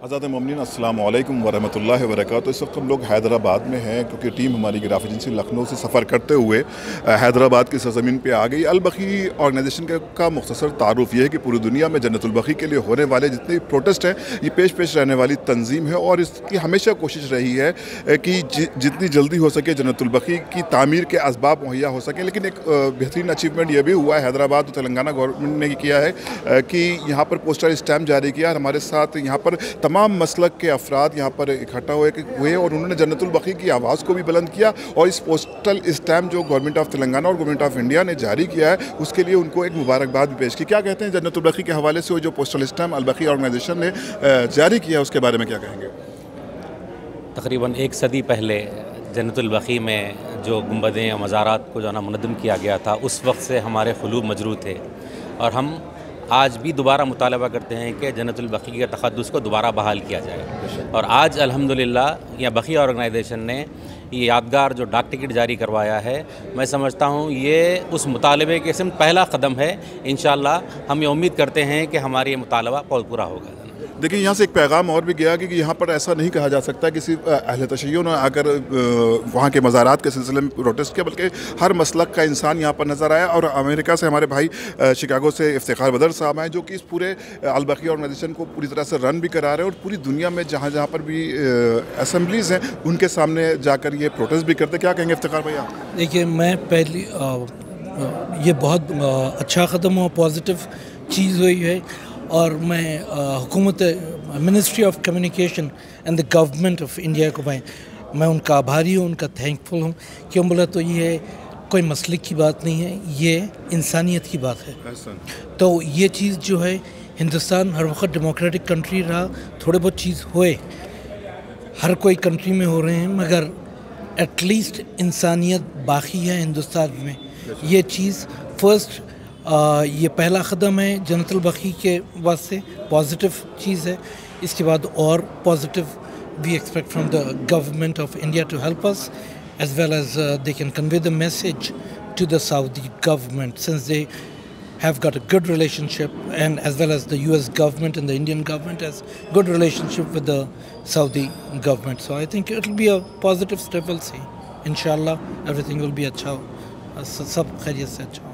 आज़ाद मोमिनीन अस्सलामु अलैकुम वरहमतुल्लाहि वबरकातुहू। इस वक्त हम लोग हैदराबाद में हैं क्योंकि टीम हमारी ग्राफ एजेंसी लखनऊ से सफ़र करते हुए हैदराबाद की सरज़मीन पे आ गई। अल-बकी ऑर्गेनाइजेशन का मुख्तसर तारुफ ये है कि पूरी दुनिया में जन्नतुल बकी के लिए होने वाले जितने भी प्रोटेस्ट हैं ये पेश रहने वाली तंजीम है और इसकी हमेशा कोशिश रही है कि जितनी जल्दी हो सके जन्नतुल बकी की तामीर के असबाब मुहैया हो सके। लेकिन एक बेहतरीन अचीवमेंट ये भी हुआ है हैदराबाद और तेलंगाना गवर्नमेंट ने किया है कि यहाँ पर पोस्टल स्टैम्प जारी किया। हमारे साथ यहाँ पर तमाम मसलक के अफराद यहाँ पर इकट्ठा हुए और उन्होंने जन्नतुल बकी की आवाज़ को भी बुलंद किया और इस पोस्टल स्टैम्प जो गवर्नमेंट ऑफ तेलंगाना और गवर्नमेंट ऑफ इंडिया ने जारी किया है उसके लिए उनको एक मुबारकबाद भी पेश की। क्या कहते हैं जन्नतुल बकी के हवाले से जो पोस्टल स्टैम्प अल बकी ऑर्गेनाइजेशन ने जारी किया उसके बारे में क्या कहेंगे? तकरीबन एक सदी पहले जन्नतुल बकी में जो गुंबदें या मज़ारात को जो ना मुनद्दम किया गया था उस वक्त से हमारे ख़ुलूब मजरू थे और हम आज भी दोबारा मुतालबा करते हैं कि जन्नतुल बकी के तक़द्दुस को दोबारा बहाल किया जाए। और आज अल्हम्दुलिल्लाह या बकी ऑर्गेनाइजेशन ने ये यादगार जो डाक टिकट जारी करवाया है, मैं समझता हूँ ये उस मुतालबे के सिम पहला कदम है। इंशाअल्लाह हम ये उम्मीद करते हैं कि हमारी ये मुतालबा पूरा होगा। देखिए यहाँ से एक पैगाम और भी गया कि यहाँ पर ऐसा नहीं कहा जा सकता कि सिर्फ अहले तशय्युन ने आकर वहाँ के मज़ारात के सिलसिले में प्रोटेस्ट किया, बल्कि हर मसलक का इंसान यहाँ पर नज़र आया। और अमेरिका से हमारे भाई शिकागो से इफ्तिखार बदर साहब आए जो कि इस पूरे अल बकी ऑर्गेनाइजेशन को पूरी तरह से रन भी करा रहे हैं और पूरी दुनिया में जहाँ जहाँ पर भी असम्बलीज़ हैं उनके सामने जाकर ये प्रोटेस्ट भी करते। क्या कहेंगे इफ्तिखार भैया? देखिए, मैं पहली ये बहुत अच्छा क़दम हुआ, पॉजिटिव चीज़ हुई है और मैं हुकूमत ministry of communication and the government of India को मैं उनका आभारी हूँ, उनका थैंकफुल हूँ। क्यों बोला तो ये कोई मसलिक की बात नहीं है, ये इंसानियत की बात है। तो ये चीज़ जो है, हिंदुस्तान हर वक्त डेमोक्रेटिक कंट्री रहा, थोड़े बहुत चीज़ हुए हर कोई कंट्री में हो रहे हैं, मगर एटलीस्ट इंसानियत बाकी है हिंदुस्तान में। ये चीज़ फर्स्ट ये पहला कदम है जन्नतुल बकी के वास्ते, पॉजिटिव चीज़ है। इसके बाद और positive we expect from the government of India to help us as well as they can convey the message to the Saudi government since they have got a good relationship, and as well as the US government and the Indian government has good relationship with the Saudi government. So I think it will be a positive step. We'll see. Inshallah everything will be अच्छा, सब खैरियत से अच्छा।